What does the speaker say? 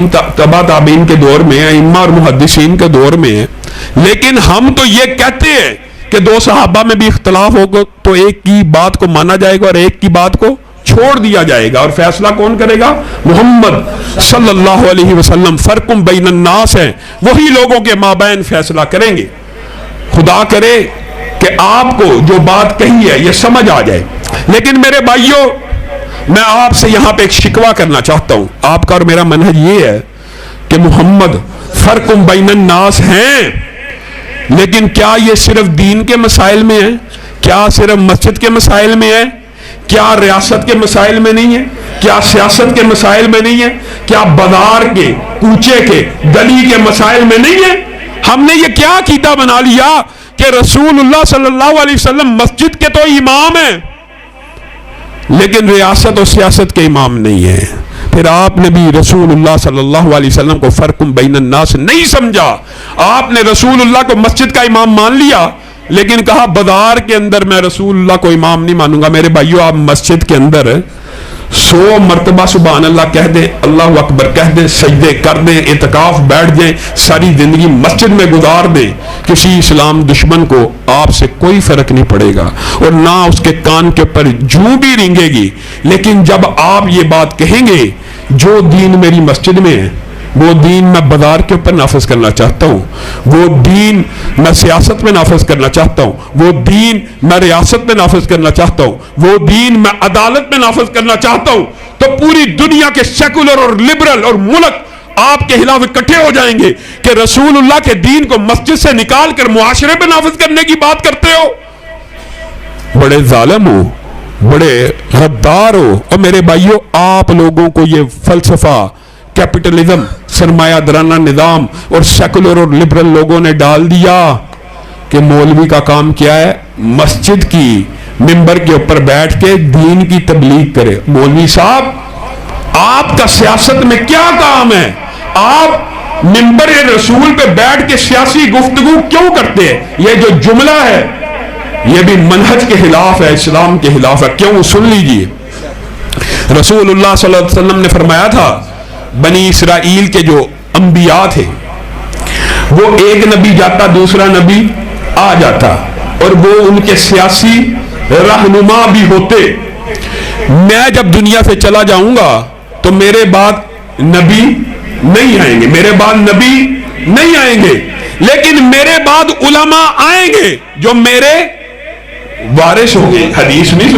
तबा ताबीन के दौर में, इम्मा और मुहद्दिसीन के दौर में, लेकिन हम तो ये कहते हैं कि दो सहाबा में भी इख्तलाफ होगा तो एक की बात को माना जाएगा और एक की बात को छोड़ दिया जाएगा, और फैसला कौन करेगा? मोहम्मद सल्लल्लाहु अलैहि वसल्लम फर्कुम बैनन नास है, वही लोगों के माबैन फैसला करेंगे। खुदा करे कि आपको जो बात कही है ये समझ आ जाए। लेकिन मेरे भाइयों, मैं आपसे यहां पे एक शिकवा करना चाहता हूं। आपका और मेरा मनहज ये है कि मोहम्मद फर्कुम बैनन नास हैं, लेकिन क्या ये सिर्फ दीन के मसाइल में है? क्या सिर्फ मस्जिद के मसाइल में है? क्या रियासत के मसाइल में नहीं है? क्या सियासत के मसाइल में नहीं है? क्या बाजार के, कूचे के, गली के मसाइल में नहीं है? हमने ये क्या अकीदा बना लिया कि रसूलुल्लाह सल्लल्लाहु अलैहि वसल्लम मस्जिद के तो इमाम हैं, लेकिन रियासत और सियासत के इमाम नहीं है। फिर आपने भी रसूलुल्लाह सल्लल्लाहु अलैहि वसल्लम को फर्कुम बैनन नास नहीं समझा। आपने रसूलुल्लाह को मस्जिद का इमाम मान लिया, लेकिन कहा बाजार के अंदर मैं रसूलुल्लाह को इमाम नहीं मानूंगा। मेरे भाइयों, आप मस्जिद के अंदर 100 मरतबा सुभान अल्लाह कह दें, अल्लाह अकबर कह दें, सजदे कर दें, इत्काफ बैठ जाएं, सारी जिंदगी मस्जिद में गुजार दें, किसी इस्लाम दुश्मन को आपसे कोई फर्क नहीं पड़ेगा और ना उसके कान के ऊपर जूं भी रेंगेगी। लेकिन जब आप ये बात कहेंगे जो दीन मेरी मस्जिद में है वो दीन मैं बाजार के ऊपर नाफिज करना चाहता हूँ, वो दीन मैं सियासत में नाफिज करना चाहता हूँ, वो दीन मैं रियासत में नाफिज करना चाहता हूँ, वो दीन मैं अदालत में नाफिज करना चाहता हूँ, तो पूरी दुनिया के सेकुलर और लिबरल और मुल्क आपके खिलाफ इकट्ठे हो जाएंगे कि रसूलुल्लाह के दीन को मस्जिद से निकाल कर मुआशरे पे नाफिज करने की बात करते हो। बड़े जालिम हो, बड़े गद्दार हो। और मेरे भाइयों, आप लोगों को ये फलसफा कैपिटलिज्म, सरमायादाराना निजाम और सेकुलर और लिबरल लोगों ने डाल दिया कि मौलवी का काम क्या है? मस्जिद की मिंबर के ऊपर बैठ के दीन की तबलीग करे। मौलवी साहब, आपका सियासत में क्या काम है? आप मिंबर रसूल पे बैठ के सियासी गुफ्तगू क्यों करते हैं? ये जो जुमला है ये भी मनहज के खिलाफ है, इस्लाम के खिलाफ है। क्यों? सुन लीजिए। रसूलुल्लाह सल्लल्लाहु अलैहि वसल्लम ने फरमाया था, बनी इसराइल के जो अंबिया थे वो एक नबी जाता, दूसरा नबी आ जाता, और वो उनके सियासी रहनुमा भी होते। मैं जब दुनिया से चला जाऊंगा तो मेरे बाद नबी नहीं आएंगे, मेरे बाद नबी नहीं आएंगे, लेकिन मेरे बाद उलमा आएंगे जो मेरे वारिस होंगे। हदीस नहीं